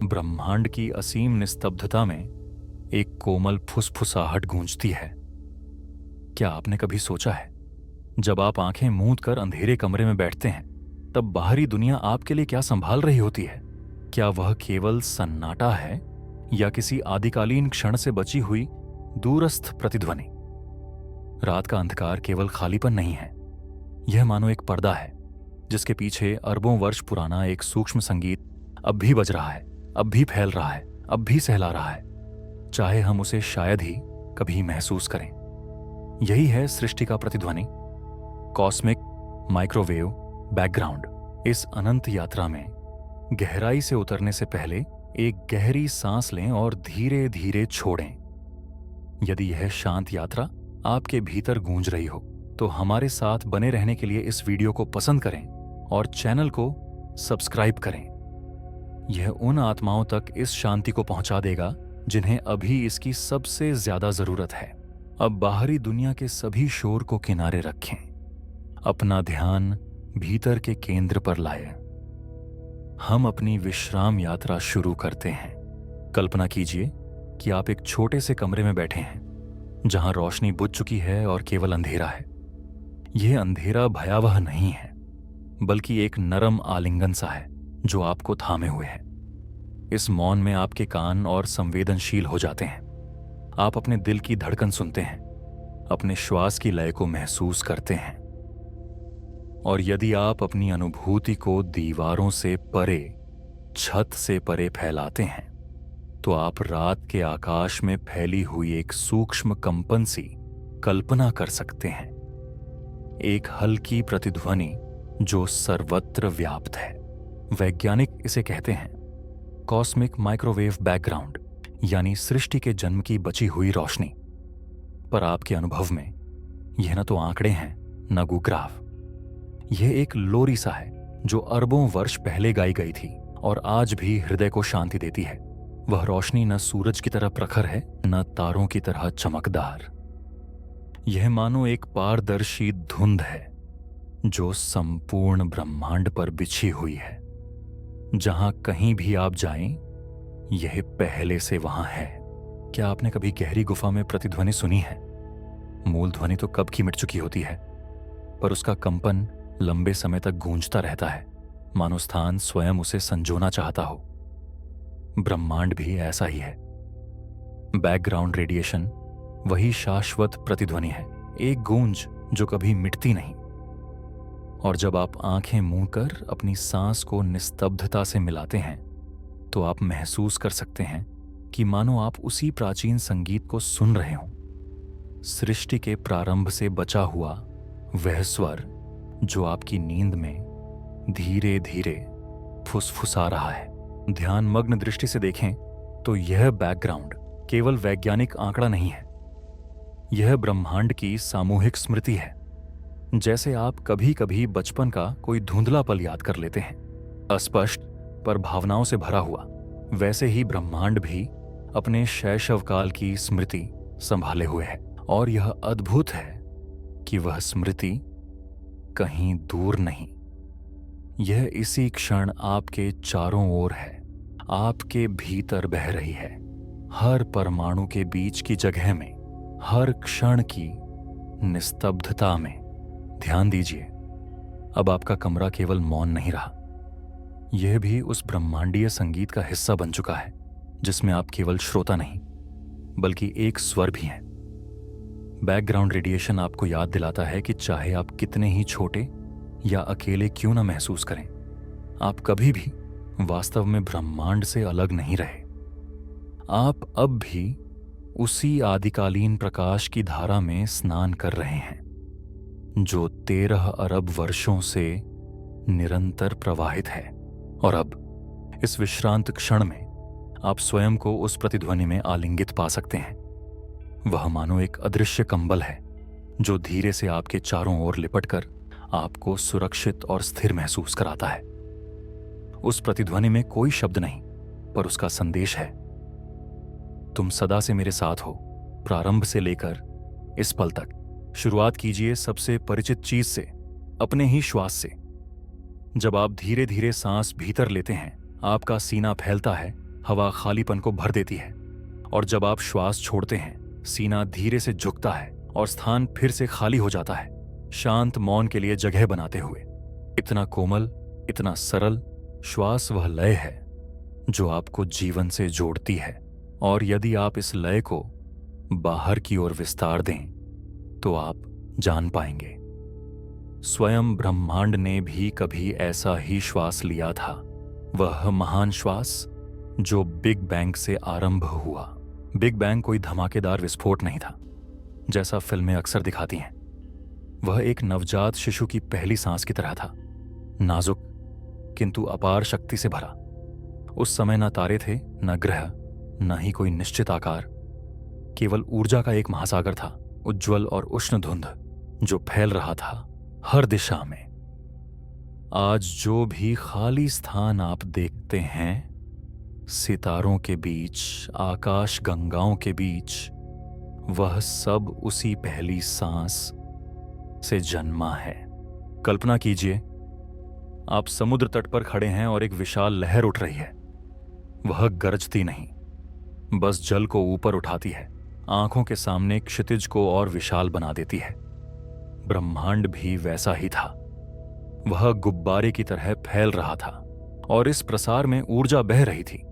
ब्रह्मांड की असीम निस्तब्धता में एक कोमल फुसफुसाहट गूंजती है। क्या आपने कभी सोचा है, जब आप आंखें मूंद कर अंधेरे कमरे में बैठते हैं, तब बाहरी दुनिया आपके लिए क्या संभाल रही होती है? क्या वह केवल सन्नाटा है या किसी आदिकालीन क्षण से बची हुई दूरस्थ प्रतिध्वनि? रात का अंधकार केवल खालीपन नहीं है, यह मानो एक पर्दा है जिसके पीछे अरबों वर्ष पुराना एक सूक्ष्म संगीत अब भी बज रहा है, अब भी फैल रहा है, अब भी सहला रहा है, चाहे हम उसे शायद ही कभी महसूस करें। यही है सृष्टि का प्रतिध्वनि, कॉस्मिक माइक्रोवेव बैकग्राउंड। इस अनंत यात्रा में गहराई से उतरने से पहले एक गहरी सांस लें और धीरे धीरे छोड़ें। यदि यह शांत यात्रा आपके भीतर गूंज रही हो तो हमारे साथ बने रहने के लिए इस वीडियो को पसंद करें और चैनल को सब्सक्राइब करें। यह उन आत्माओं तक इस शांति को पहुंचा देगा जिन्हें अभी इसकी सबसे ज्यादा जरूरत है। अब बाहरी दुनिया के सभी शोर को किनारे रखें, अपना ध्यान भीतर के केंद्र पर लाएं। हम अपनी विश्राम यात्रा शुरू करते हैं। कल्पना कीजिए कि आप एक छोटे से कमरे में बैठे हैं जहां रोशनी बुझ चुकी है और केवल अंधेरा है। यह अंधेरा भयावह नहीं है, बल्कि एक नरम आलिंगन सा है जो आपको थामे हुए है। इस मौन में आपके कान और संवेदनशील हो जाते हैं। आप अपने दिल की धड़कन सुनते हैं, अपने श्वास की लय को महसूस करते हैं। और यदि आप अपनी अनुभूति को दीवारों से परे, छत से परे फैलाते हैं, तो आप रात के आकाश में फैली हुई एक सूक्ष्म कंपन सी कल्पना कर सकते हैं। एक हल्की प्रतिध्वनि जो सर्वत्र व्याप्त है। वैज्ञानिक इसे कहते हैं कॉस्मिक माइक्रोवेव बैकग्राउंड, यानी सृष्टि के जन्म की बची हुई रोशनी। पर आपके अनुभव में यह न तो आंकड़े हैं, न गुग्राफ। यह एक लोरी सा है जो अरबों वर्ष पहले गाई गई थी और आज भी हृदय को शांति देती है। वह रोशनी न सूरज की तरह प्रखर है, न तारों की तरह चमकदार। यह मानो एक पारदर्शी धुंध है जो संपूर्ण ब्रह्मांड पर बिछी हुई है। जहां कहीं भी आप जाएं, यह पहले से वहां है। क्या आपने कभी गहरी गुफा में प्रतिध्वनि सुनी है? मूल ध्वनि तो कब की मिट चुकी होती है, पर उसका कंपन लंबे समय तक गूंजता रहता है, मानो स्थान स्वयं उसे संजोना चाहता हो। ब्रह्मांड भी ऐसा ही है। बैकग्राउंड रेडिएशन वही शाश्वत प्रतिध्वनि है, एक गूंज जो कभी मिटती नहीं। और जब आप आंखें मूंद कर अपनी सांस को निस्तब्धता से मिलाते हैं, तो आप महसूस कर सकते हैं कि मानो आप उसी प्राचीन संगीत को सुन रहे हों। सृष्टि के प्रारंभ से बचा हुआ वह स्वर जो आपकी नींद में धीरे धीरे फुसफुसा रहा है। ध्यान मग्न दृष्टि से देखें तो यह बैकग्राउंड केवल वैज्ञानिक आंकड़ा नहीं है, यह ब्रह्मांड की सामूहिक स्मृति है। जैसे आप कभी कभी बचपन का कोई धुंधला पल याद कर लेते हैं, अस्पष्ट पर भावनाओं से भरा हुआ, वैसे ही ब्रह्मांड भी अपने शैशव काल की स्मृति संभाले हुए है। और यह अद्भुत है कि वह स्मृति कहीं दूर नहीं, यह इसी क्षण आपके चारों ओर है, आपके भीतर बह रही है। हर परमाणु के बीच की जगह में, हर क्षण की निस्तब्धता में। ध्यान दीजिए, अब आपका कमरा केवल मौन नहीं रहा, यह भी उस ब्रह्मांडीय संगीत का हिस्सा बन चुका है जिसमें आप केवल श्रोता नहीं बल्कि एक स्वर भी हैं। बैकग्राउंड रेडिएशन आपको याद दिलाता है कि चाहे आप कितने ही छोटे या अकेले क्यों ना महसूस करें, आप कभी भी वास्तव में ब्रह्मांड से अलग नहीं रहे। आप अब भी उसी आदिकालीन प्रकाश की धारा में स्नान कर रहे हैं जो 13 अरब वर्षों से निरंतर प्रवाहित है। और अब इस विश्रांत क्षण में आप स्वयं को उस प्रतिध्वनि में आलिंगित पा सकते हैं। वह मानो एक अदृश्य कंबल है जो धीरे से आपके चारों ओर लिपटकर आपको सुरक्षित और स्थिर महसूस कराता है। उस प्रतिध्वनि में कोई शब्द नहीं, पर उसका संदेश है, तुम सदा से मेरे साथ हो, प्रारंभ से लेकर इस पल तक। शुरुआत कीजिए सबसे परिचित चीज से, अपने ही श्वास से। जब आप धीरे धीरे सांस भीतर लेते हैं, आपका सीना फैलता है हवा खालीपन को भर देती है, और जब आप श्वास छोड़ते हैं सीना धीरे से झुकता है और स्थान फिर से खाली हो जाता है, शांत मौन के लिए जगह बनाते हुए। इतना कोमल, इतना सरल श्वास वह लय है जो आपको जीवन से जोड़ती है, और यदि आप इस लय को बाहर की ओर विस्तार दें तो आप जान पाएंगे स्वयं ब्रह्मांड ने भी कभी ऐसा ही श्वास लिया था। वह महान श्वास जो बिग बैंग से आरंभ हुआ। बिग बैंग कोई धमाकेदार विस्फोट नहीं था जैसा फिल्में अक्सर दिखाती हैं। वह एक नवजात शिशु की पहली सांस की तरह था, नाजुक किंतु अपार शक्ति से भरा। उस समय न तारे थे, न ग्रह, न ही कोई निश्चित आकार। केवल ऊर्जा का एक महासागर था, उज्ज्वल और उष्ण धुंध जो फैल रहा था हर दिशा में। आज जो भी खाली स्थान आप देखते हैं, सितारों के बीच, आकाश गंगाओं के बीच, वह सब उसी पहली सांस से जन्मा है। कल्पना कीजिए, आप समुद्र तट पर खड़े हैं और एक विशाल लहर उठ रही है। वह गरजती नहीं, बस जल को ऊपर उठाती है, आंखों के सामने क्षितिज को और विशाल बना देती है। ब्रह्मांड भी वैसा ही था। वह गुब्बारे की तरह फैल रहा था और इस प्रसार में ऊर्जा बह रही थी।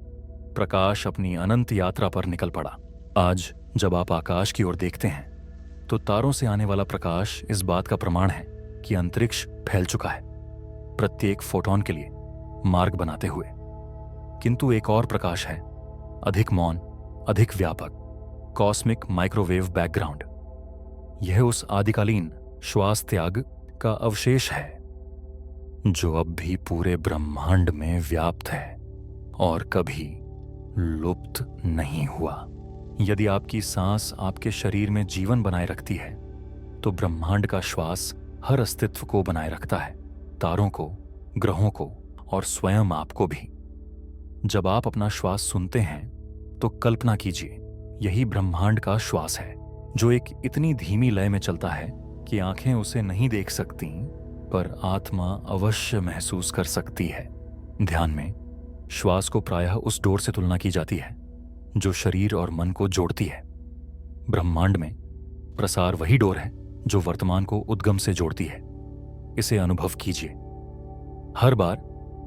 प्रकाश अपनी अनंत यात्रा पर निकल पड़ा। आज जब आप आकाश की ओर देखते हैं तो तारों से आने वाला प्रकाश इस बात का प्रमाण है कि अंतरिक्ष फैल चुका है, प्रत्येक फोटॉन के लिए मार्ग बनाते हुए। किंतु एक और प्रकाश है, अधिक मौन, अधिक व्यापक, कॉस्मिक माइक्रोवेव बैकग्राउंड। यह उस आदिकालीन श्वास त्याग का अवशेष है जो अब भी पूरे ब्रह्मांड में व्याप्त है और कभी लुप्त नहीं हुआ। यदि आपकी सांस आपके शरीर में जीवन बनाए रखती है तो ब्रह्मांड का श्वास हर अस्तित्व को बनाए रखता है, तारों को, ग्रहों को और स्वयं आपको भी। जब आप अपना श्वास सुनते हैं तो कल्पना कीजिए, यही ब्रह्मांड का श्वास है जो एक इतनी धीमी लय में चलता है कि आंखें उसे नहीं देख सकती, पर आत्मा अवश्य महसूस कर सकती है। ध्यान में श्वास को प्रायः उस डोर से तुलना की जाती है जो शरीर और मन को जोड़ती है। ब्रह्मांड में प्रसार वही डोर है जो वर्तमान को उद्गम से जोड़ती है। इसे अनुभव कीजिए। हर बार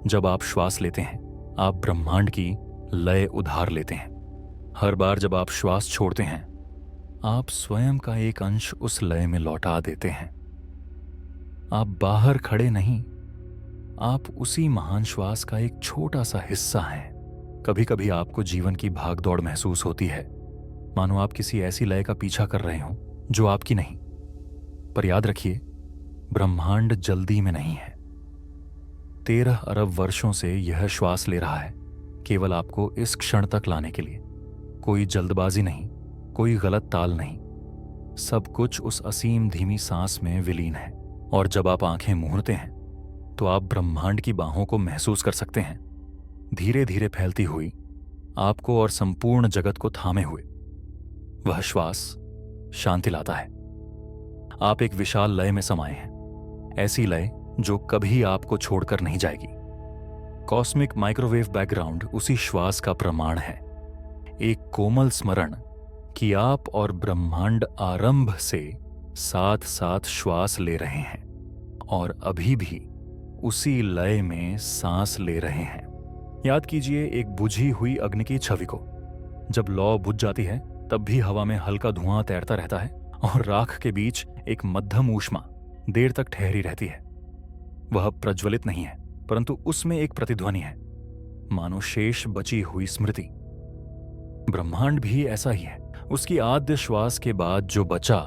जब आप श्वास लेते हैं, आप ब्रह्मांड की लय उधार लेते हैं। हर बार जब आप श्वास छोड़ते हैं, आप स्वयं का एक अंश उस लय में लौटा देते हैं। आप बाहर खड़े नहीं, आप उसी महान श्वास का एक छोटा सा हिस्सा हैं। कभी कभी आपको जीवन की भागदौड़ महसूस होती है, मानो आप किसी ऐसी लय का पीछा कर रहे हों जो आपकी नहीं। पर याद रखिए, ब्रह्मांड जल्दी में नहीं है। 13 अरब वर्षों से यह श्वास ले रहा है, केवल आपको इस क्षण तक लाने के लिए। कोई जल्दबाजी नहीं, कोई गलत ताल नहीं, सब कुछ उस असीम धीमी सांस में विलीन है। और जब आप आंखें मूंदते हैं तो आप ब्रह्मांड की बाहों को महसूस कर सकते हैं, धीरे धीरे फैलती हुई, आपको और संपूर्ण जगत को थामे हुए। वह श्वास शांति लाता है। आप एक विशाल लय में समाये हैं, ऐसी लय जो कभी आपको छोड़कर नहीं जाएगी। कॉस्मिक माइक्रोवेव बैकग्राउंड उसी श्वास का प्रमाण है, एक कोमल स्मरण कि आप और ब्रह्मांड आरंभ से साथ साथ श्वास ले रहे हैं और अभी भी उसी लय में सांस ले रहे हैं। याद कीजिए एक बुझी हुई अग्नि की छवि को। जब लौ बुझ जाती है तब भी हवा में हल्का धुआं तैरता रहता है और राख के बीच एक मध्यम ऊष्मा देर तक ठहरी रहती है। वह प्रज्वलित नहीं है, परंतु उसमें एक प्रतिध्वनि है, मानो शेष बची हुई स्मृति। ब्रह्मांड भी ऐसा ही है। उसकी आद्य श्वास के बाद जो बचा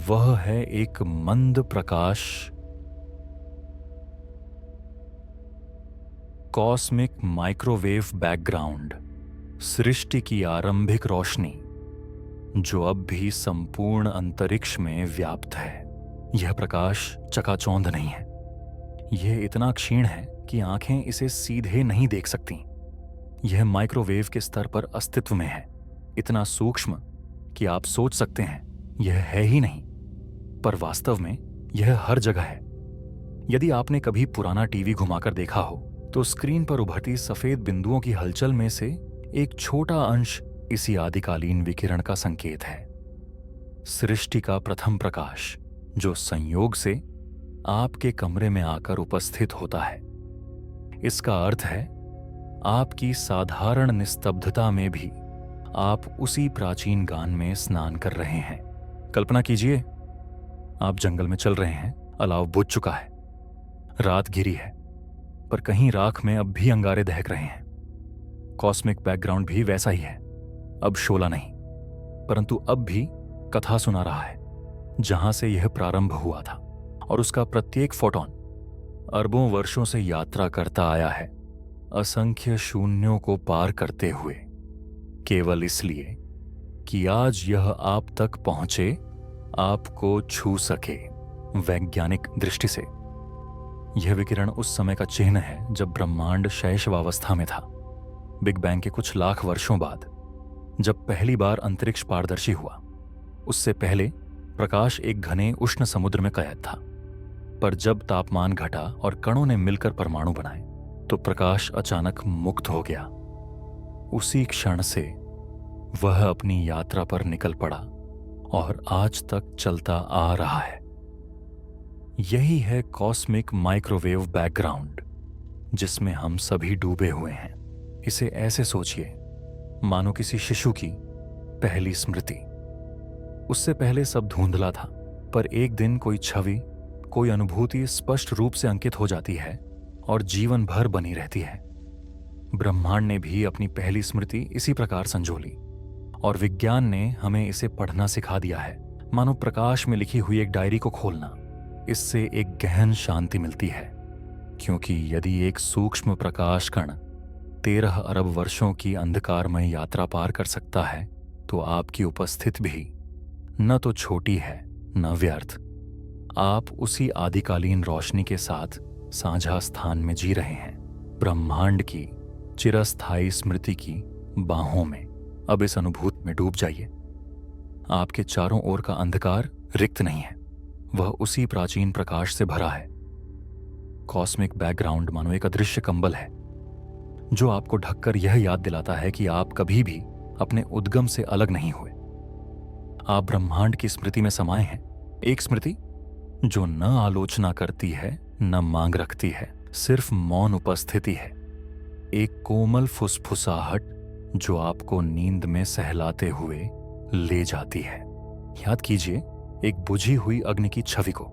वह है एक मंद प्रकाश, कॉस्मिक माइक्रोवेव बैकग्राउंड, सृष्टि की आरंभिक रोशनी जो अब भी संपूर्ण अंतरिक्ष में व्याप्त है। यह प्रकाश चकाचौंध नहीं है, यह इतना क्षीण है कि आंखें इसे सीधे नहीं देख सकती। यह माइक्रोवेव के स्तर पर अस्तित्व में है, इतना सूक्ष्म कि आप सोच सकते हैं यह है ही नहीं, पर वास्तव में यह हर जगह है। यदि आपने कभी पुराना टीवी घुमाकर देखा हो तो स्क्रीन पर उभरती सफेद बिंदुओं की हलचल में से एक छोटा अंश इसी आदिकालीन विकिरण का संकेत है। सृष्टि का प्रथम प्रकाश जो संयोग से आपके कमरे में आकर उपस्थित होता है। इसका अर्थ है आपकी साधारण निस्तब्धता में भी आप उसी प्राचीन गान में स्नान कर रहे हैं। कल्पना कीजिए, आप जंगल में चल रहे हैं, अलाव बुझ चुका है, रात घिरी है, पर कहीं राख में अब भी अंगारे दहक रहे हैं। कॉस्मिक बैकग्राउंड भी वैसा ही है, अब शोला नहीं, परंतु अब भी कथा सुना रहा है जहां से यह प्रारंभ हुआ था, और उसका प्रत्येक फोटोन अरबों वर्षों से यात्रा करता आया है, असंख्य शून्यों को पार करते हुए, केवल इसलिए कि आज यह आप तक पहुंचे, आपको छू सके। वैज्ञानिक दृष्टि से यह विकिरण उस समय का चिन्ह है जब ब्रह्मांड शैशवावस्था में था। बिग बैंग के कुछ लाख वर्षों बाद जब पहली बार अंतरिक्ष पारदर्शी हुआ। उससे पहले प्रकाश एक घने उष्ण समुद्र में कैद था, पर जब तापमान घटा और कणों ने मिलकर परमाणु बनाए तो प्रकाश अचानक मुक्त हो गया। उसी क्षण से वह अपनी यात्रा पर निकल पड़ा और आज तक चलता आ रहा है। यही है कॉस्मिक माइक्रोवेव बैकग्राउंड जिसमें हम सभी डूबे हुए हैं। इसे ऐसे सोचिए मानो किसी शिशु की पहली स्मृति। उससे पहले सब धुंधला था, पर एक दिन कोई छवि, कोई अनुभूति स्पष्ट रूप से अंकित हो जाती है और जीवन भर बनी रहती है। ब्रह्मांड ने भी अपनी पहली स्मृति इसी प्रकार संजोली और विज्ञान ने हमें इसे पढ़ना सिखा दिया है, मानो प्रकाश में लिखी हुई एक डायरी को खोलना। इससे एक गहन शांति मिलती है, क्योंकि यदि एक सूक्ष्म प्रकाश कण 13 अरब वर्षों की अंधकारमय यात्रा पार कर सकता है, तो आपकी उपस्थिति भी न तो छोटी है न व्यर्थ। आप उसी आदिकालीन रोशनी के साथ साझा स्थान में जी रहे हैं, ब्रह्मांड की चिरस्थायी स्मृति की बाहों में। अब इस अनुभूति में डूब जाइए। आपके चारों ओर का अंधकार रिक्त नहीं है, वह उसी प्राचीन प्रकाश से भरा है। कॉस्मिक बैकग्राउंड मानो एक अदृश्य कंबल है जो आपको ढककर यह याद दिलाता है कि आप कभी भी अपने उद्गम से अलग नहीं हुए। आप ब्रह्मांड की स्मृति में समाये हैं, एक स्मृति जो न आलोचना करती है न मांग रखती है, सिर्फ मौन उपस्थिति है। एक कोमल फुसफुसाहट जो आपको नींद में सहलाते हुए ले जाती है। याद कीजिए एक बुझी हुई अग्नि की छवि को।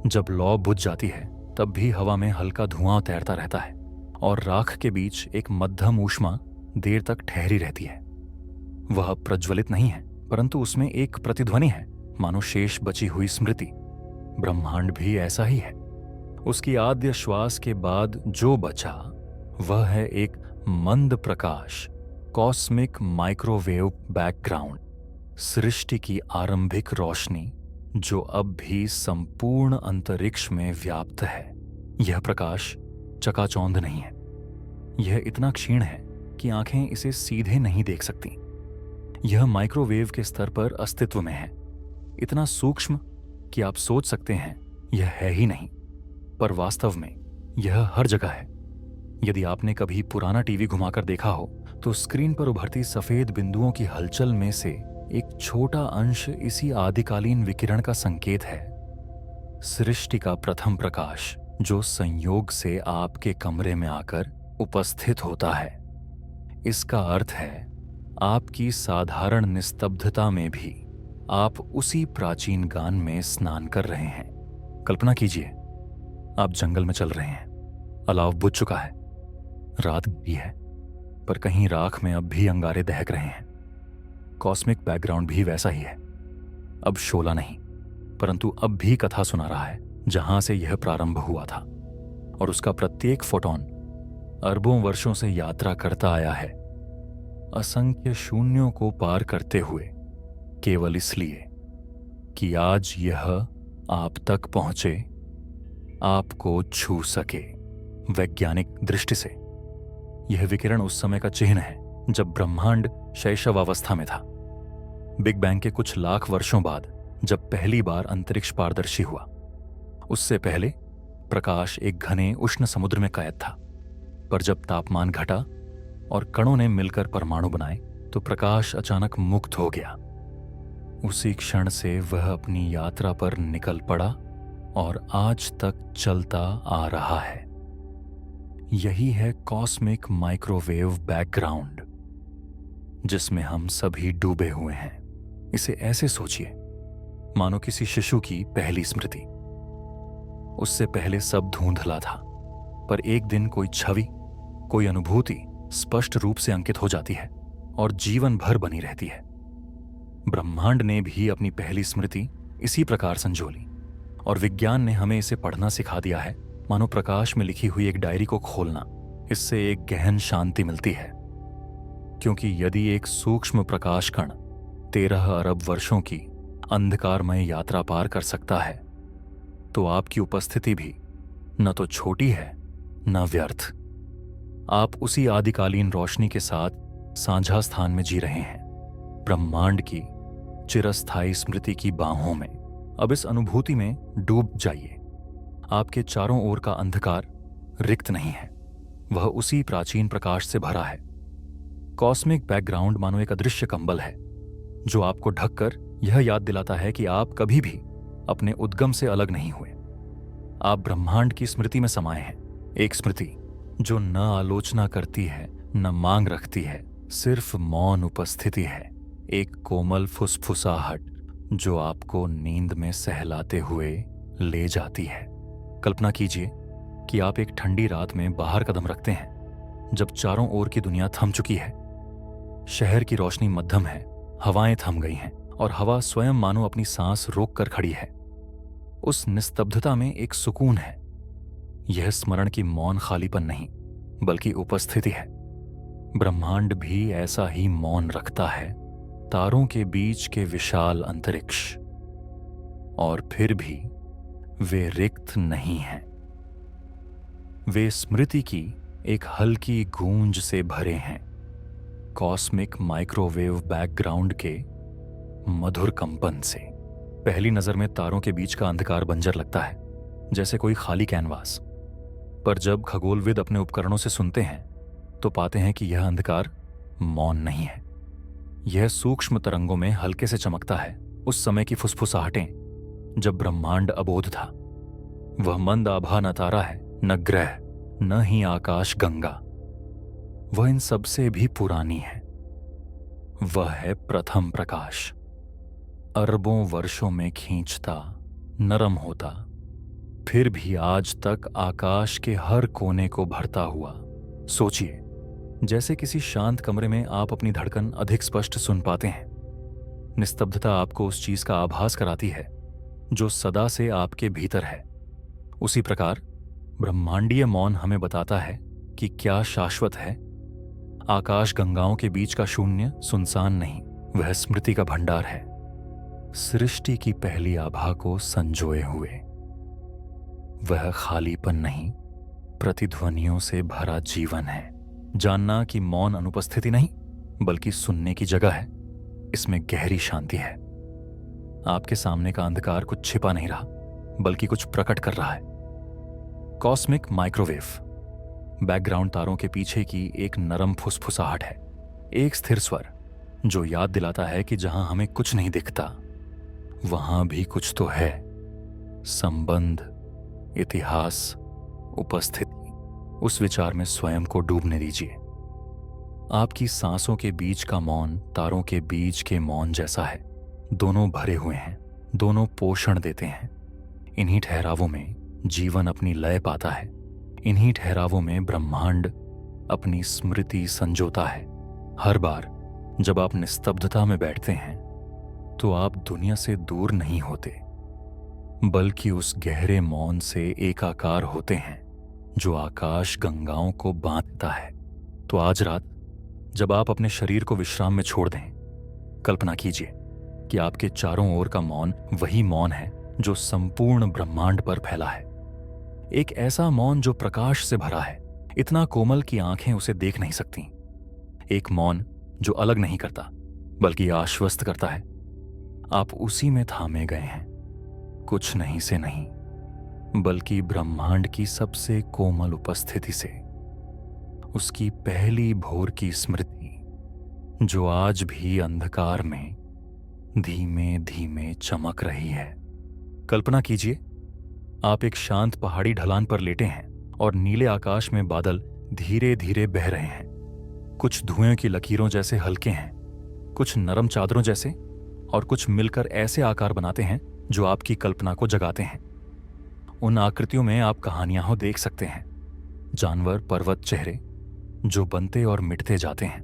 जब लौ बुझ जाती है तब भी हवा में हल्का धुआं तैरता रहता है और राख के बीच एक मध्यम ऊष्मा देर तक ठहरी रहती है। वह प्रज्वलित नहीं है, परंतु उसमें एक प्रतिध्वनि है, मानो शेष बची हुई स्मृति। ब्रह्मांड भी ऐसा ही है। उसकी आद्य श्वास के बाद जो बचा वह है एक मंद प्रकाश, कॉस्मिक माइक्रोवेव बैकग्राउंड, सृष्टि की आरंभिक रोशनी जो अब भी संपूर्ण अंतरिक्ष में व्याप्त है। यह प्रकाश चकाचौंध नहीं है, यह इतना क्षीण है कि आंखें इसे सीधे नहीं देख सकती। यह माइक्रोवेव के स्तर पर अस्तित्व में है, इतना सूक्ष्म कि आप सोच सकते हैं यह है ही नहीं, पर वास्तव में यह हर जगह है। यदि आपने कभी पुराना टीवी घुमाकर देखा हो तो स्क्रीन पर उभरती सफेद बिंदुओं की हलचल में से एक छोटा अंश इसी आदिकालीन विकिरण का संकेत है। सृष्टि का प्रथम प्रकाश जो संयोग से आपके कमरे में आकर उपस्थित होता है। इसका अर्थ है आपकी साधारण निस्तब्धता में भी आप उसी प्राचीन गान में स्नान कर रहे हैं। कल्पना कीजिए आप जंगल में चल रहे हैं, अलाव बुझ चुका है, रात भी है, पर कहीं राख में अब भी अंगारे दहक रहे हैं। कॉस्मिक बैकग्राउंड भी वैसा ही है, अब शोला नहीं, परंतु अब भी कथा सुना रहा है जहां से यह प्रारंभ हुआ था, और उसका प्रत्येक फोटोन अरबों वर्षों से यात्रा करता आया है, असंख्य शून्यों को पार करते हुए, केवल इसलिए कि आज यह आप तक पहुंचे, आपको छू सके। वैज्ञानिक दृष्टि से यह विकिरण उस समय का चिन्ह है जब ब्रह्मांड शैशवावस्था में था। बिग बैंग के कुछ लाख वर्षों बाद जब पहली बार अंतरिक्ष पारदर्शी हुआ। उससे पहले प्रकाश एक घने उष्ण समुद्र में कैद था, पर जब तापमान घटा और कणों ने मिलकर परमाणु बनाए तो प्रकाश अचानक मुक्त हो गया। उसी क्षण से वह अपनी यात्रा पर निकल पड़ा और आज तक चलता आ रहा है। यही है कॉस्मिक माइक्रोवेव बैकग्राउंड, जिसमें हम सभी डूबे हुए हैं। इसे ऐसे सोचिए मानो किसी शिशु की पहली स्मृति। उससे पहले सब धुंधला था, पर एक दिन कोई छवि, कोई अनुभूति स्पष्ट रूप से अंकित हो जाती है और जीवन भर बनी रहती है। ब्रह्मांड ने भी अपनी पहली स्मृति इसी प्रकार संजोली और विज्ञान ने हमें इसे पढ़ना सिखा दिया है मानो प्रकाश में लिखी हुई एक डायरी को खोलना। इससे एक गहन शांति मिलती है, क्योंकि यदि एक सूक्ष्म प्रकाश कण 13 अरब वर्षों की अंधकारमय यात्रा पार कर सकता है, तो आपकी उपस्थिति भी न तो छोटी है न व्यर्थ। आप उसी आदिकालीन रोशनी के साथ साझा स्थान में जी रहे हैं, ब्रह्मांड की चिरस्थायी स्मृति की बाहों में। अब इस अनुभूति में डूब जाइए। आपके चारों ओर का अंधकार रिक्त नहीं है, वह उसी प्राचीन प्रकाश से भरा है। कॉस्मिक बैकग्राउंड मानो एक अदृश्य कंबल है जो आपको ढककर यह याद दिलाता है कि आप कभी भी अपने उद्गम से अलग नहीं हुए। आप ब्रह्मांड की स्मृति में समाये हैं, एक स्मृति जो न आलोचना करती है न मांग रखती है, सिर्फ मौन उपस्थिति है। एक कोमल फुसफुसाहट जो आपको नींद में सहलाते हुए ले जाती है। कल्पना कीजिए कि आप एक ठंडी रात में बाहर कदम रखते हैं, जब चारों ओर की दुनिया थम चुकी है। शहर की रोशनी मध्यम है, हवाएं थम गई हैं और हवा स्वयं मानो अपनी सांस रोक कर खड़ी है। उस निस्तब्धता में एक सुकून है। यह स्मरण की मौन खालीपन नहीं, बल्कि उपस्थिति है। ब्रह्मांड भी ऐसा ही मौन रखता है, तारों के बीच के विशाल अंतरिक्ष, और फिर भी वे रिक्त नहीं हैं। वे स्मृति की एक हल्की गूंज से भरे हैं, कॉस्मिक माइक्रोवेव बैकग्राउंड के मधुर कंपन से। पहली नजर में तारों के बीच का अंधकार बंजर लगता है, जैसे कोई खाली कैनवास। पर जब खगोलविद अपने उपकरणों से सुनते हैं तो पाते हैं कि यह अंधकार मौन नहीं है। यह सूक्ष्म तरंगों में हल्के से चमकता है। उस समय की फुसफुसाहटें जब ब्रह्मांड अबोध था। वह मंद आभा न तारा है, न ग्रह, न ही आकाश गंगा। वह इन सबसे भी पुरानी है। वह है प्रथम प्रकाश, अरबों वर्षों में खींचता, नरम होता, फिर भी आज तक आकाश के हर कोने को भरता हुआ। सोचिए, जैसे किसी शांत कमरे में आप अपनी धड़कन अधिक स्पष्ट सुन पाते हैं। निस्तब्धता आपको उस चीज का आभास कराती है जो सदा से आपके भीतर है। उसी प्रकार ब्रह्मांडीय मौन हमें बताता है कि क्या शाश्वत है। आकाश गंगाओं के बीच का शून्य सुनसान नहीं, वह स्मृति का भंडार है, सृष्टि की पहली आभा को संजोए हुए। वह खालीपन नहीं, प्रतिध्वनियों से भरा जीवन है। जानना कि मौन अनुपस्थिति नहीं बल्कि सुनने की जगह है, इसमें गहरी शांति है। आपके सामने का अंधकार कुछ छिपा नहीं रहा, बल्कि कुछ प्रकट कर रहा है। कॉस्मिक माइक्रोवेव बैकग्राउंड तारों के पीछे की एक नरम फुसफुसाहट है, एक स्थिर स्वर जो याद दिलाता है कि जहां हमें कुछ नहीं दिखता वहां भी कुछ तो है। संबंध, इतिहास, उपस्थिति। उस विचार में स्वयं को डूबने दीजिए। आपकी सांसों के बीच का मौन तारों के बीच के मौन जैसा है। दोनों भरे हुए हैं, दोनों पोषण देते हैं। इन्हीं ठहरावों में जीवन अपनी लय पाता है। इन्हीं ठहरावों में ब्रह्मांड अपनी स्मृति संजोता है। हर बार जब आप निस्तब्धता में बैठते हैं तो आप दुनिया से दूर नहीं होते, बल्कि उस गहरे मौन से एकाकार होते हैं जो आकाश गंगाओं को बांधता है। तो आज रात जब आप अपने शरीर को विश्राम में छोड़ दें, कल्पना कीजिए कि आपके चारों ओर का मौन वही मौन है जो संपूर्ण ब्रह्मांड पर फैला है। एक ऐसा मौन जो प्रकाश से भरा है, इतना कोमल कि आंखें उसे देख नहीं सकती। एक मौन जो अलग नहीं करता बल्कि आश्वस्त करता है। आप उसी में थामे गए हैं, कुछ नहीं से नहीं बल्कि ब्रह्मांड की सबसे कोमल उपस्थिति से। उसकी पहली भोर की स्मृति जो आज भी अंधकार में धीमे धीमे चमक रही है। कल्पना कीजिए, आप एक शांत पहाड़ी ढलान पर लेटे हैं और नीले आकाश में बादल धीरे धीरे बह रहे हैं। कुछ धुएं की लकीरों जैसे हल्के हैं, कुछ नरम चादरों जैसे, और कुछ मिलकर ऐसे आकार बनाते हैं जो आपकी कल्पना को जगाते हैं। उन आकृतियों में आप कहानियां हो देख सकते हैं, जानवर, पर्वत, चेहरे जो बनते और मिटते जाते हैं।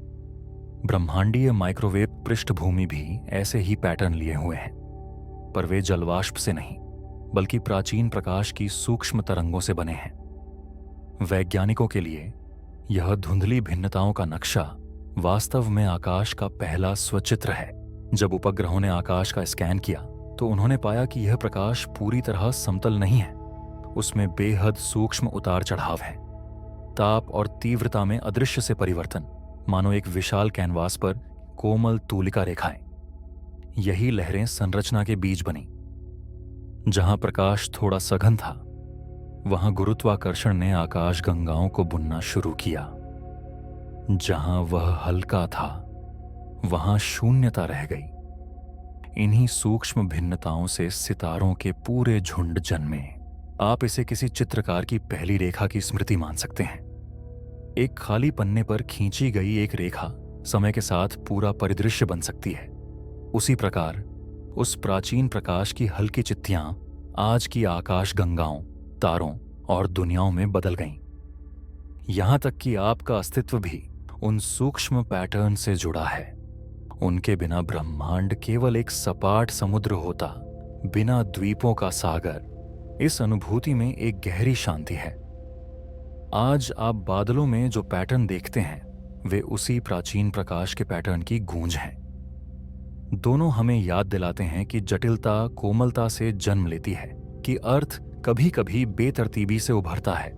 ब्रह्मांडीय माइक्रोवेव पृष्ठभूमि भी ऐसे ही पैटर्न लिए हुए हैं, पर वे जलवाष्प से नहीं बल्कि प्राचीन प्रकाश की सूक्ष्म तरंगों से बने हैं। वैज्ञानिकों के लिए यह धुंधली भिन्नताओं का नक्शा वास्तव में आकाश का पहला स्वचित्र है। जब उपग्रहों ने आकाश का स्कैन किया तो उन्होंने पाया कि यह प्रकाश पूरी तरह समतल नहीं है, उसमें बेहद सूक्ष्म उतार चढ़ाव है। ताप और तीव्रता में अदृश्य से परिवर्तन, मानो एक विशाल कैनवास पर कोमल तूलिका रेखाएं। यही लहरें संरचना के बीज बनी। जहां प्रकाश थोड़ा सघन था, वहां गुरुत्वाकर्षण ने आकाश गंगाओं को बुनना शुरू किया। जहां वह हल्का था, वहां शून्यता रह गई। इन्हीं सूक्ष्म भिन्नताओं से सितारों के पूरे झुंड जन्मे। आप इसे किसी चित्रकार की पहली रेखा की स्मृति मान सकते हैं। एक खाली पन्ने पर खींची गई एक रेखा समय के साथ पूरा परिदृश्य बन सकती है। उसी प्रकार उस प्राचीन प्रकाश की हल्की चित्तियां आज की आकाश गंगाओं, तारों और दुनियाओं में बदल गईं। यहां तक कि आपका अस्तित्व भी उन सूक्ष्म पैटर्न से जुड़ा है। उनके बिना ब्रह्मांड केवल एक सपाट समुद्र होता, बिना द्वीपों का सागर। इस अनुभूति में एक गहरी शांति है। आज आप बादलों में जो पैटर्न देखते हैं, वे उसी प्राचीन प्रकाश के पैटर्न की गूंज हैं। दोनों हमें याद दिलाते हैं कि जटिलता कोमलता से जन्म लेती है, कि अर्थ कभी कभी बेतरतीबी से उभरता है।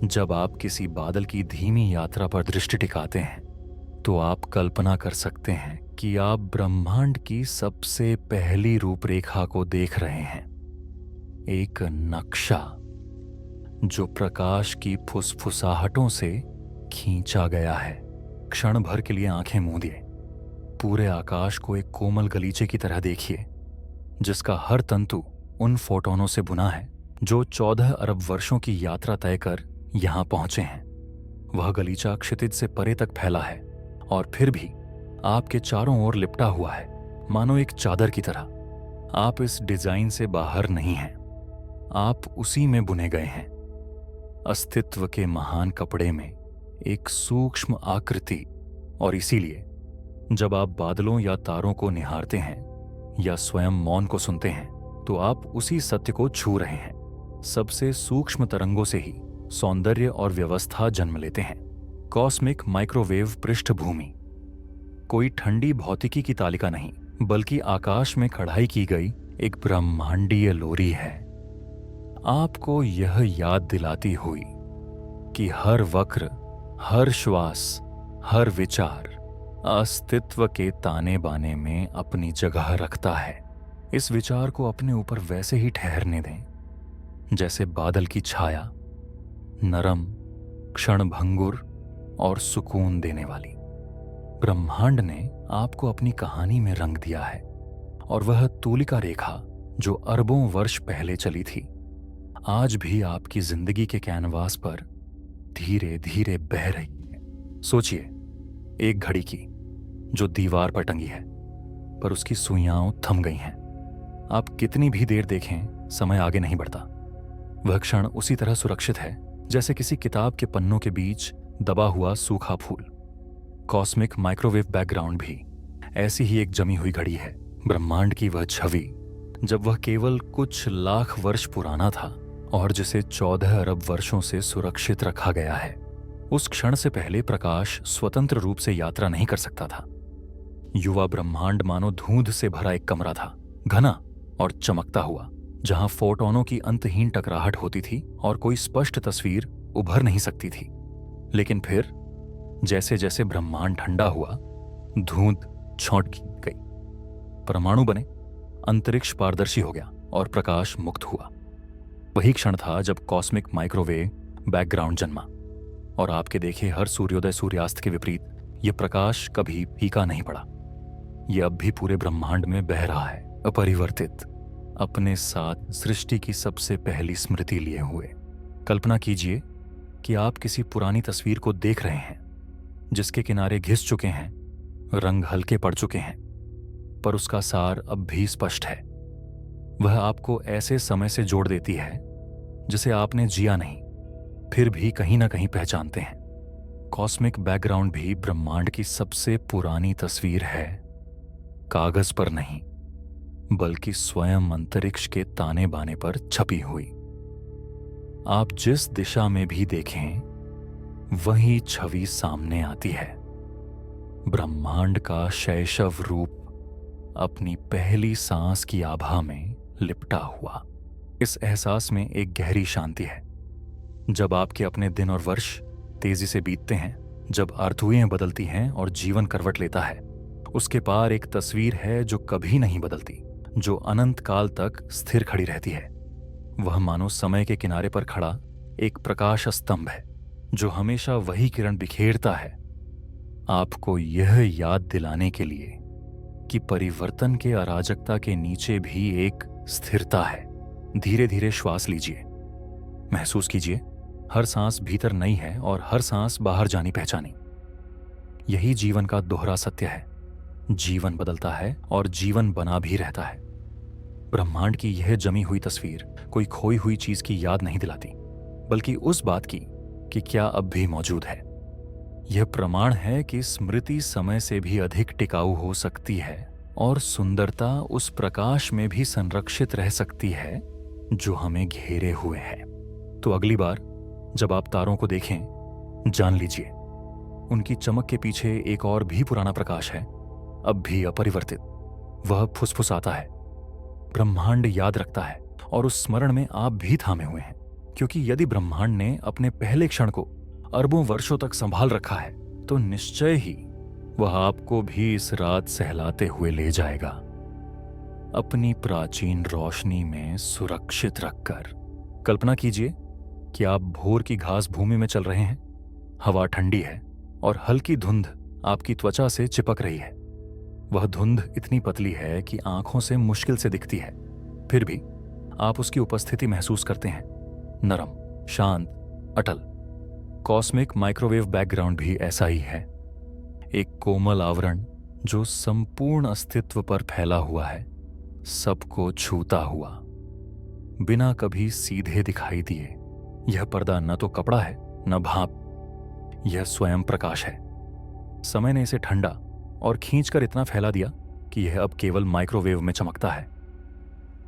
जब आप किसी बादल की धीमी यात्रा पर दृष्टि टिकाते हैं, तो आप कल्पना कर सकते हैं कि आप ब्रह्मांड की सबसे पहली रूपरेखा को देख रहे हैं। एक नक्शा जो प्रकाश की फुसफुसाहटों से खींचा गया है। क्षण भर के लिए आंखें मूंदिए। पूरे आकाश को एक कोमल गलीचे की तरह देखिए, जिसका हर तंतु उन फोटोनों से बुना है जो 14 अरब वर्षों की यात्रा तय कर यहां पहुंचे हैं। वह गलीचा क्षितिज से परे तक फैला है और फिर भी आपके चारों ओर लिपटा हुआ है, मानो एक चादर की तरह। आप इस डिजाइन से बाहर नहीं हैं, आप उसी में बुने गए हैं। अस्तित्व के महान कपड़े में एक सूक्ष्म आकृति। और इसीलिए जब आप बादलों या तारों को निहारते हैं या स्वयं मौन को सुनते हैं, तो आप उसी सत्य को छू रहे हैं। सबसे सूक्ष्म तरंगों से ही सौंदर्य और व्यवस्था जन्म लेते हैं। कॉस्मिक माइक्रोवेव पृष्ठभूमि कोई ठंडी भौतिकी की तालिका नहीं, बल्कि आकाश में कढ़ाई की गई एक ब्रह्मांडीय लोरी है। आपको यह याद दिलाती हुई कि हर वक्र, हर श्वास, हर विचार अस्तित्व के ताने बाने में अपनी जगह रखता है। इस विचार को अपने ऊपर वैसे ही ठहरने दें जैसे बादल की छाया, नरम, क्षणभंगुर और सुकून देने वाली। ब्रह्मांड ने आपको अपनी कहानी में रंग दिया है, और वह तूलिका रेखा जो अरबों वर्ष पहले चली थी, आज भी आपकी जिंदगी के कैनवास पर धीरे धीरे बह रही है। सोचिए, एक घड़ी की जो दीवार पर टंगी है, पर उसकी सुइयां थम गई हैं। आप कितनी भी देर देखें, समय आगे नहीं बढ़ता। वह क्षण उसी तरह सुरक्षित है जैसे किसी किताब के पन्नों के बीच दबा हुआ सूखा फूल। कॉस्मिक माइक्रोवेव बैकग्राउंड भी ऐसी ही एक जमी हुई घड़ी है। ब्रह्मांड की वह छवि, जब वह केवल कुछ लाख वर्ष पुराना था और जिसे 14 अरब वर्षों से सुरक्षित रखा गया है। उस क्षण से पहले प्रकाश स्वतंत्र रूप से यात्रा नहीं कर सकता था। युवा ब्रह्मांड मानो धुंध से भरा एक कमरा था, घना और चमकता हुआ, जहां फोटोनों की अंतहीन टकराहट होती थी और कोई स्पष्ट तस्वीर उभर नहीं सकती थी। लेकिन फिर जैसे जैसे ब्रह्मांड ठंडा हुआ, धुंध छौंट गई, परमाणु बने, अंतरिक्ष पारदर्शी हो गया और प्रकाश मुक्त हुआ। वही क्षण था जब कॉस्मिक माइक्रोवेव बैकग्राउंड जन्मा और आपके देखे हर सूर्योदय सूर्यास्त के विपरीत यह प्रकाश कभी फीका नहीं पड़ा। यह अब भी पूरे ब्रह्मांड में बह रहा है, अपरिवर्तित, अपने साथ सृष्टि की सबसे पहली स्मृति लिए हुए। कल्पना कीजिए कि आप किसी पुरानी तस्वीर को देख रहे हैं जिसके किनारे घिस चुके हैं, रंग हल्के पड़ चुके हैं, पर उसका सार अब भी स्पष्ट है। वह आपको ऐसे समय से जोड़ देती है जिसे आपने जिया नहीं, फिर भी कहीं ना कहीं पहचानते हैं। कॉस्मिक बैकग्राउंड भी ब्रह्मांड की सबसे पुरानी तस्वीर है, कागज पर नहीं बल्कि स्वयं अंतरिक्ष के ताने बाने पर छपी हुई। आप जिस दिशा में भी देखें वही छवि सामने आती है। ब्रह्मांड का शैशव रूप अपनी पहली सांस की आभा में लिपटा हुआ। इस एहसास में एक गहरी शांति है। जब आपके अपने दिन और वर्ष तेजी से बीतते हैं, जब ऋतुएं बदलती हैं और जीवन करवट लेता है, उसके पार एक तस्वीर है जो कभी नहीं बदलती, जो अनंत काल तक स्थिर खड़ी रहती है। वह मानो समय के किनारे पर खड़ा एक प्रकाश स्तंभ है जो हमेशा वही किरण बिखेरता है, आपको यह याद दिलाने के लिए कि परिवर्तन के अराजकता के नीचे भी एक स्थिरता है। धीरे धीरे श्वास लीजिए, महसूस कीजिए हर सांस भीतर नई है और हर सांस बाहर जानी पहचानी। यही जीवन का दोहरा सत्य है। जीवन बदलता है और जीवन बना भी रहता है। ब्रह्मांड की यह जमी हुई तस्वीर कोई खोई हुई चीज की याद नहीं दिलाती, बल्कि उस बात की कि क्या अब भी मौजूद है। यह प्रमाण है कि स्मृति समय से भी अधिक टिकाऊ हो सकती है और सुंदरता उस प्रकाश में भी संरक्षित रह सकती है जो हमें घेरे हुए है। तो अगली बार जब आप तारों को देखें, जान लीजिए उनकी चमक के पीछे एक और भी पुराना प्रकाश है, अब भी अपरिवर्तित। वह फुसफुसाता है, ब्रह्मांड याद रखता है और उस स्मरण में आप भी थामे हुए हैं। क्योंकि यदि ब्रह्मांड ने अपने पहले क्षण को अरबों वर्षों तक संभाल रखा है, तो निश्चय ही वह आपको भी इस रात सहलाते हुए ले जाएगा, अपनी प्राचीन रोशनी में सुरक्षित रखकर। कल्पना कीजिए कि आप भोर की घास भूमि में चल रहे हैं। हवा ठंडी है और हल्की धुंध आपकी त्वचा से चिपक रही है। वह धुंध इतनी पतली है कि आंखों से मुश्किल से दिखती है, फिर भी आप उसकी उपस्थिति महसूस करते हैं। नरम, शांत, अटल। कॉस्मिक माइक्रोवेव बैकग्राउंड भी ऐसा ही है, एक कोमल आवरण जो संपूर्ण अस्तित्व पर फैला हुआ है, सबको छूता हुआ, बिना कभी सीधे दिखाई दिए। यह पर्दा न तो कपड़ा है न भाप, यह स्वयं प्रकाश है। समय ने इसे ठंडा और खींचकर इतना फैला दिया कि यह अब केवल माइक्रोवेव में चमकता है।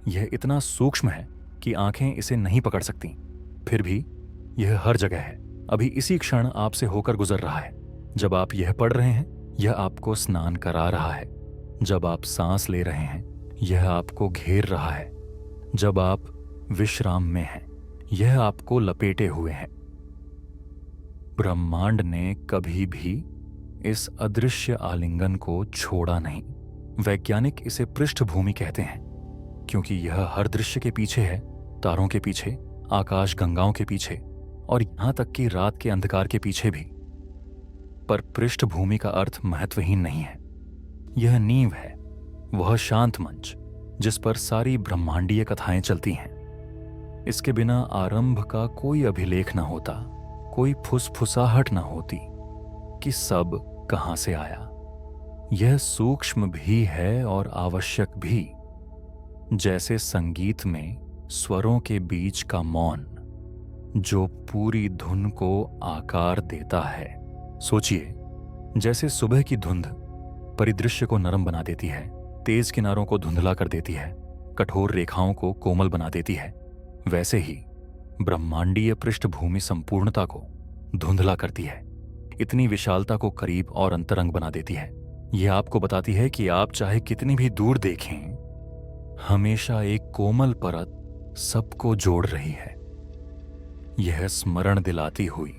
यह इतना सूक्ष्म है कि आंखें इसे नहीं पकड़ सकती, फिर भी यह हर जगह है। अभी इसी क्षण आपसे होकर गुजर रहा है। जब आप यह पढ़ रहे हैं, यह आपको स्नान करा रहा है। जब आप सांस ले रहे हैं, यह आपको घेर रहा है। जब आप विश्राम में हैं, यह आपको लपेटे हुए है। ब्रह्मांड ने कभी भी इस अदृश्य आलिंगन को छोड़ा नहीं। वैज्ञानिक इसे पृष्ठभूमि कहते हैं, क्योंकि यह हर दृश्य के पीछे है, तारों के पीछे, आकाश गंगाओं के पीछे और यहां तक कि रात के अंधकार के पीछे भी। पर पृष्ठभूमि का अर्थ महत्वहीन नहीं है। यह नींव है, वह शांत मंच जिस पर सारी ब्रह्मांडीय कथाएं चलती हैं। इसके बिना आरंभ का कोई अभिलेख न होता, कोई फुसफुसाहट न होती कि सब कहां से आया। यह सूक्ष्म भी है और आवश्यक भी, जैसे संगीत में स्वरों के बीच का मौन जो पूरी धुन को आकार देता है। सोचिए, जैसे सुबह की धुंध परिदृश्य को नरम बना देती है, तेज किनारों को धुंधला कर देती है, कठोर रेखाओं को कोमल बना देती है, वैसे ही ब्रह्मांडीय पृष्ठभूमि संपूर्णता को धुंधला करती है, इतनी विशालता को करीब और अंतरंग बना देती है। यह आपको बताती है कि आप चाहे कितनी भी दूर देखें, हमेशा एक कोमल परत सबको जोड़ रही है। यह स्मरण दिलाती हुई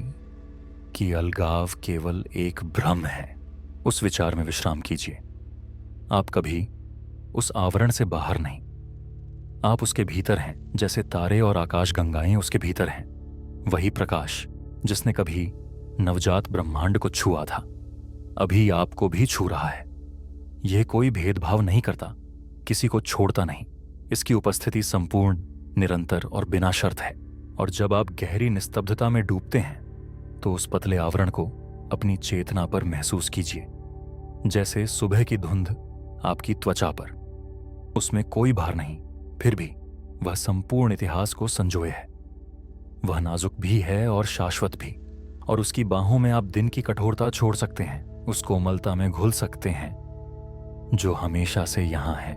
कि अलगाव केवल एक भ्रम है। उस विचार में विश्राम कीजिए। आप कभी उस आवरण से बाहर नहीं, आप उसके भीतर हैं, जैसे तारे और आकाश गंगाएं उसके भीतर हैं। वही प्रकाश जिसने कभी नवजात ब्रह्मांड को छुआ था, अभी आपको भी छू रहा है। यह कोई भेदभाव नहीं करता, किसी को छोड़ता नहीं। इसकी उपस्थिति संपूर्ण, निरंतर और बिना शर्त है। और जब आप गहरी निस्तब्धता में डूबते हैं तो उस पतले आवरण को अपनी चेतना पर महसूस कीजिए, जैसे सुबह की धुंध आपकी त्वचा पर। उसमें कोई भार नहीं, फिर भी वह संपूर्ण इतिहास को संजोए है। वह नाजुक भी है और शाश्वत भी, और उसकी बाहों में आप दिन की कठोरता छोड़ सकते हैं, उस कोमलता में घुल सकते हैं जो हमेशा से यहां है।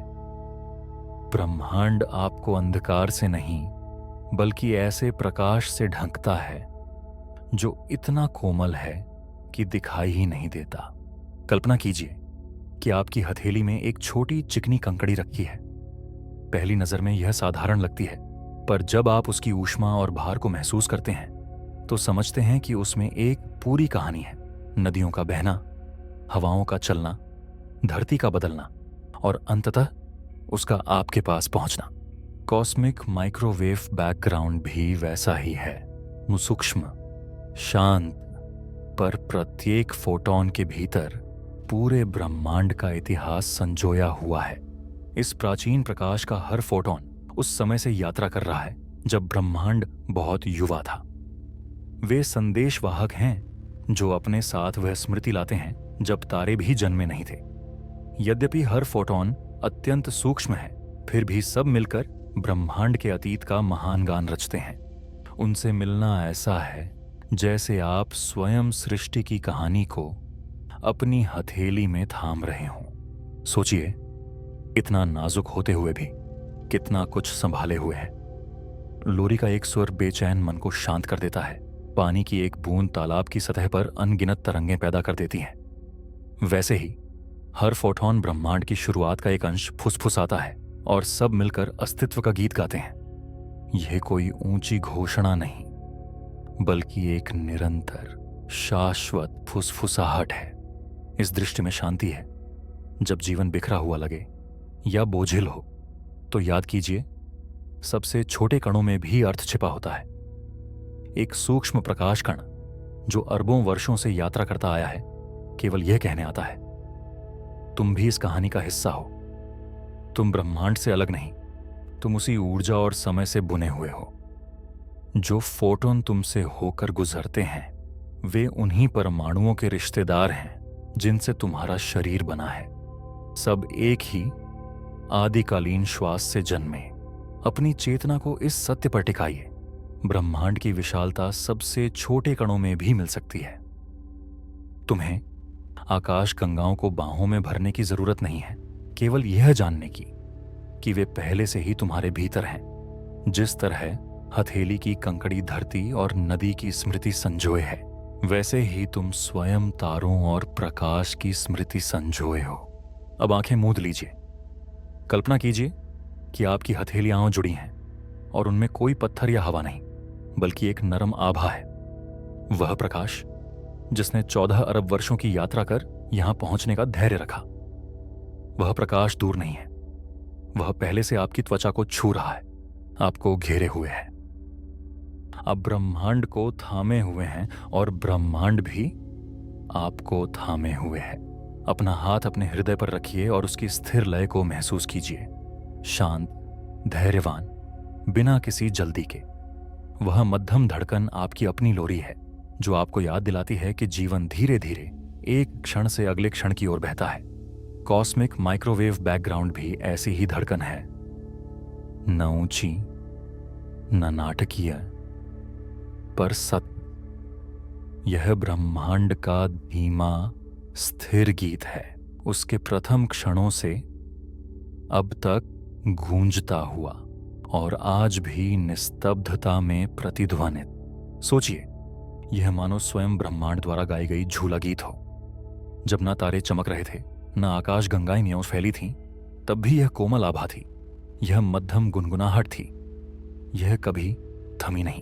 ब्रह्मांड आपको अंधकार से नहीं, बल्कि ऐसे प्रकाश से ढंकता है जो इतना कोमल है कि दिखाई ही नहीं देता। कल्पना कीजिए कि आपकी हथेली में एक छोटी चिकनी कंकड़ी रखी है। पहली नजर में यह साधारण लगती है, पर जब आप उसकी ऊष्मा और भार को महसूस करते हैं तो समझते हैं कि उसमें एक पूरी कहानी है। नदियों का बहना, हवाओं का चलना, धरती का बदलना और अंततः उसका आपके पास पहुंचना। कॉस्मिक माइक्रोवेव बैकग्राउंड भी वैसा ही है, सूक्ष्म, शांत, पर प्रत्येक फोटॉन के भीतर पूरे ब्रह्मांड का इतिहास संजोया हुआ है। इस प्राचीन प्रकाश का हर फोटॉन उस समय से यात्रा कर रहा है जब ब्रह्मांड बहुत युवा था। वे संदेशवाहक हैं जो अपने साथ वह स्मृति लाते हैं जब तारे भी जन्मे नहीं थे। यद्यपि हर फोटॉन अत्यंत सूक्ष्म है, फिर भी सब मिलकर ब्रह्मांड के अतीत का महान गान रचते हैं। उनसे मिलना ऐसा है जैसे आप स्वयं सृष्टि की कहानी को अपनी हथेली में थाम रहे हों। सोचिए, इतना नाजुक होते हुए भी कितना कुछ संभाले हुए है। लोरी का एक सुर बेचैन मन को शांत कर देता है। पानी की एक बूंद तालाब की सतह पर अनगिनत तरंगें पैदा कर देती है। वैसे ही हर फोटॉन ब्रह्मांड की शुरुआत का एक अंश फुसफुसाता है और सब मिलकर अस्तित्व का गीत गाते हैं। यह कोई ऊंची घोषणा नहीं, बल्कि एक निरंतर, शाश्वत फुसफुसाहट है। इस दृष्टि में शांति है। जब जीवन बिखरा हुआ लगे या बोझिल हो तो याद कीजिए, सबसे छोटे कणों में भी अर्थ छिपा होता है। एक सूक्ष्म प्रकाश कण जो अरबों वर्षों से यात्रा करता आया है, केवल यह कहने आता है, तुम भी इस कहानी का हिस्सा हो। तुम ब्रह्मांड से अलग नहीं, तुम उसी ऊर्जा और समय से बुने हुए हो। जो फोटोन तुमसे होकर गुजरते हैं वे उन्हीं परमाणुओं के रिश्तेदार हैं जिनसे तुम्हारा शरीर बना है। सब एक ही आदिकालीन श्वास से जन्मे। अपनी चेतना को इस सत्य पर टिकाइए, ब्रह्मांड की विशालता सबसे छोटे कणों में भी मिल सकती है। तुम्हें आकाश गंगाओं को बाहों में भरने की जरूरत नहीं है, केवल यह जानने की कि वे पहले से ही तुम्हारे भीतर हैं। जिस तरह हथेली की कंकड़ी धरती और नदी की स्मृति संजोए है, वैसे ही तुम स्वयं तारों और प्रकाश की स्मृति संजोए हो। अब आंखें मूंद लीजिए। कल्पना कीजिए कि आपकी हथेलियां जुड़ी हैं और उनमें कोई पत्थर या हवा नहीं, बल्कि एक नरम आभा है। वह प्रकाश जिसने 14 अरब वर्षों की यात्रा कर यहां पहुंचने का धैर्य रखा। वह प्रकाश दूर नहीं है, वह पहले से आपकी त्वचा को छू रहा है, आपको घेरे हुए है। आप ब्रह्मांड को थामे हुए हैं और ब्रह्मांड भी आपको थामे हुए है। अपना हाथ अपने हृदय पर रखिए और उसकी स्थिर लय को महसूस कीजिए। शांत, धैर्यवान, बिना किसी जल्दी के। वह मध्यम धड़कन आपकी अपनी लोरी है जो आपको याद दिलाती है कि जीवन धीरे धीरे एक क्षण से अगले क्षण की ओर बहता है। कॉस्मिक माइक्रोवेव बैकग्राउंड भी ऐसी ही धड़कन है, न ऊंची न नाटकीय, पर सत्य। यह ब्रह्मांड का धीमा स्थिर गीत है, उसके प्रथम क्षणों से अब तक गूंजता हुआ और आज भी निस्तब्धता में प्रतिध्वनित। सोचिए, यह मानो स्वयं ब्रह्मांड द्वारा गाई गई झूला गीत हो। जब ना तारे चमक रहे थे, न आकाश गंगाएं में फैली थीं, तब भी यह कोमल आभा थी, यह मध्यम गुनगुनाहट थी। यह कभी थमी नहीं।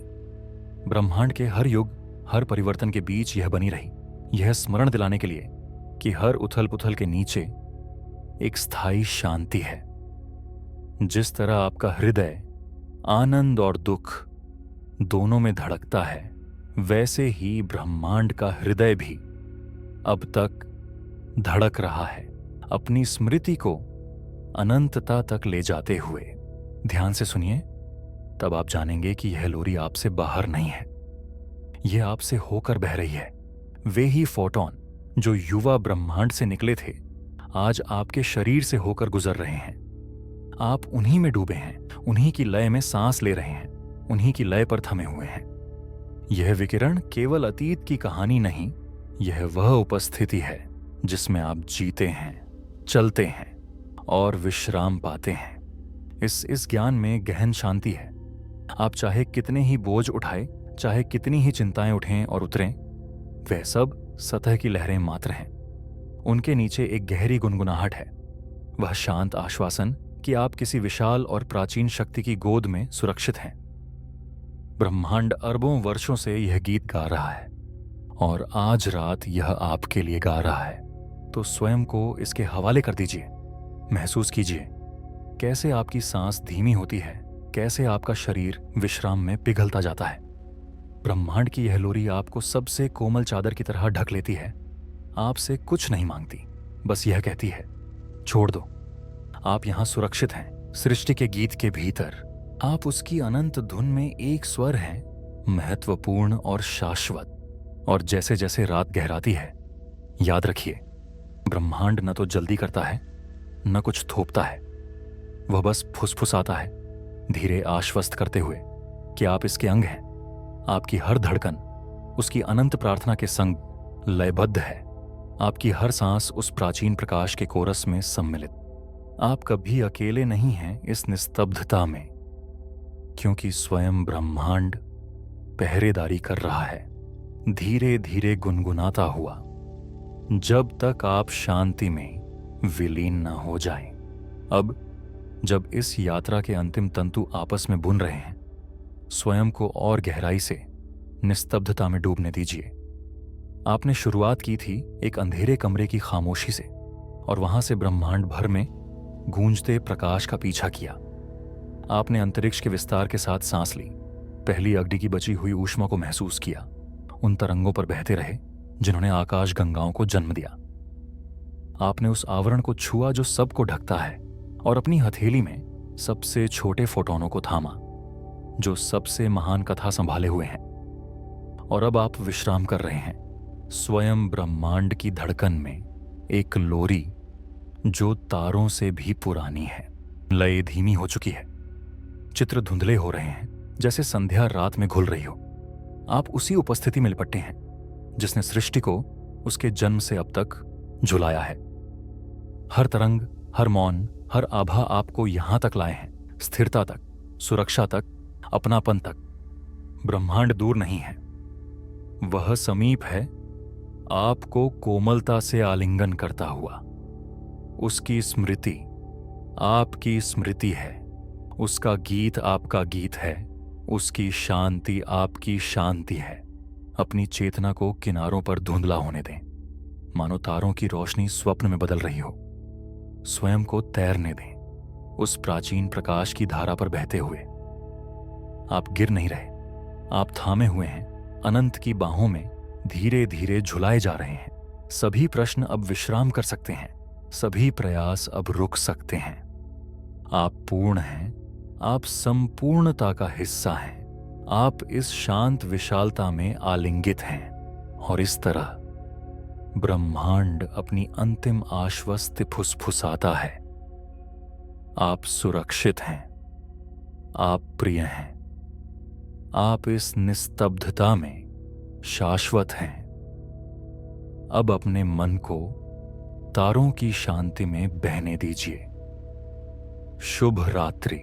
ब्रह्मांड के हर युग, हर परिवर्तन के बीच यह बनी रही, यह स्मरण दिलाने के लिए कि हर उथल पुथल के नीचे एक स्थायी शांति है। जिस तरह आपका हृदय आनंद और दुख दोनों में धड़कता है, वैसे ही ब्रह्मांड का हृदय भी अब तक धड़क रहा है, अपनी स्मृति को अनंतता तक ले जाते हुए। ध्यान से सुनिए, तब आप जानेंगे कि यह लोरी आपसे बाहर नहीं है, यह आपसे होकर बह रही है। वे ही फोटॉन जो युवा ब्रह्मांड से निकले थे, आज आपके शरीर से होकर गुजर रहे हैं। आप उन्हीं में डूबे हैं, उन्हीं की लय में सांस ले रहे हैं, उन्हीं की लय पर थमे हुए हैं। यह विकिरण केवल अतीत की कहानी नहीं, यह वह उपस्थिति है जिसमें आप जीते हैं, चलते हैं और विश्राम पाते हैं। इस ज्ञान में गहन शांति है। आप चाहे कितने ही बोझ उठाए, चाहे कितनी ही चिंताएं उठें और उतरें, वह सब सतह की लहरें मात्र हैं। उनके नीचे एक गहरी गुनगुनाहट है, वह शांत आश्वासन कि आप किसी विशाल और प्राचीन शक्ति की गोद में सुरक्षित हैं। ब्रह्मांड अरबों वर्षों से यह गीत गा रहा है और आज रात यह आपके लिए गा रहा है। तो स्वयं को इसके हवाले कर दीजिए। महसूस कीजिए कैसे आपकी सांस धीमी होती है, कैसे आपका शरीर विश्राम में पिघलता जाता है। ब्रह्मांड की यह लोरी आपको सबसे कोमल चादर की तरह ढक लेती है, आपसे कुछ नहीं मांगती, बस यह कहती है, छोड़ दो, आप यहां सुरक्षित हैं, सृष्टि के गीत के भीतर। आप उसकी अनंत धुन में एक स्वर हैं, महत्वपूर्ण और शाश्वत। और जैसे जैसे रात गहराती है, याद रखिए, ब्रह्मांड न तो जल्दी करता है, न कुछ थोपता है, वह बस फुसफुसाता है, धीरे आश्वस्त करते हुए कि आप इसके अंग हैं। आपकी हर धड़कन उसकी अनंत प्रार्थना के संग लयबद्ध है, आपकी हर सांस उस प्राचीन प्रकाश के कोरस में सम्मिलित। आप कभी अकेले नहीं हैं इस निस्तब्धता में, क्योंकि स्वयं ब्रह्मांड पहरेदारी कर रहा है, धीरे धीरे गुनगुनाता हुआ, जब तक आप शांति में विलीन न हो जाएं। अब जब इस यात्रा के अंतिम तंतु आपस में बुन रहे हैं, स्वयं को और गहराई से निस्तब्धता में डूबने दीजिए। आपने शुरुआत की थी एक अंधेरे कमरे की खामोशी से, और वहां से ब्रह्मांड भर में गूंजते प्रकाश का पीछा किया। आपने अंतरिक्ष के विस्तार के साथ सांस ली, पहली अग्नि की बची हुई ऊष्मा को महसूस किया, उन तरंगों पर बहते रहे जिन्होंने आकाश गंगाओं को जन्म दिया। आपने उस आवरण को छुआ जो सबको ढकता है, और अपनी हथेली में सबसे छोटे फोटोनों को थामा जो सबसे महान कथा संभाले हुए हैं। और अब आप विश्राम कर रहे हैं, स्वयं ब्रह्मांड की धड़कन में एक लोरी जो तारों से भी पुरानी है। लय धीमी हो चुकी है, चित्र धुंधले हो रहे हैं, जैसे संध्या रात में घुल रही हो। आप उसी उपस्थिति में लिपटे हैं जिसने सृष्टि को उसके जन्म से अब तक झुलाया है। हर तरंग, हर मौन, हर आभा आपको यहां तक लाए हैं, स्थिरता तक, सुरक्षा तक, अपनापन तक। ब्रह्मांड दूर नहीं है, वह समीप है, आपको कोमलता से आलिंगन करता हुआ। उसकी स्मृति आपकी स्मृति है, उसका गीत आपका गीत है, उसकी शांति आपकी शांति है। अपनी चेतना को किनारों पर धुंधला होने दें, मानो तारों की रोशनी स्वप्न में बदल रही हो। स्वयं को तैरने दें उस प्राचीन प्रकाश की धारा पर बहते हुए। आप गिर नहीं रहे, आप थामे हुए हैं, अनंत की बाहों में धीरे धीरे झुलाए जा रहे हैं। सभी प्रश्न अब विश्राम कर सकते हैं, सभी प्रयास अब रुक सकते हैं। आप पूर्ण हैं, आप संपूर्णता का हिस्सा हैं, आप इस शांत विशालता में आलिंगित हैं। और इस तरह ब्रह्मांड अपनी अंतिम आश्वस्ति फुसफुसाता है। आप सुरक्षित हैं, आप प्रिय हैं, आप इस निस्तब्धता में शाश्वत हैं। अब अपने मन को तारों की शांति में बहने दीजिए। शुभ रात्रि।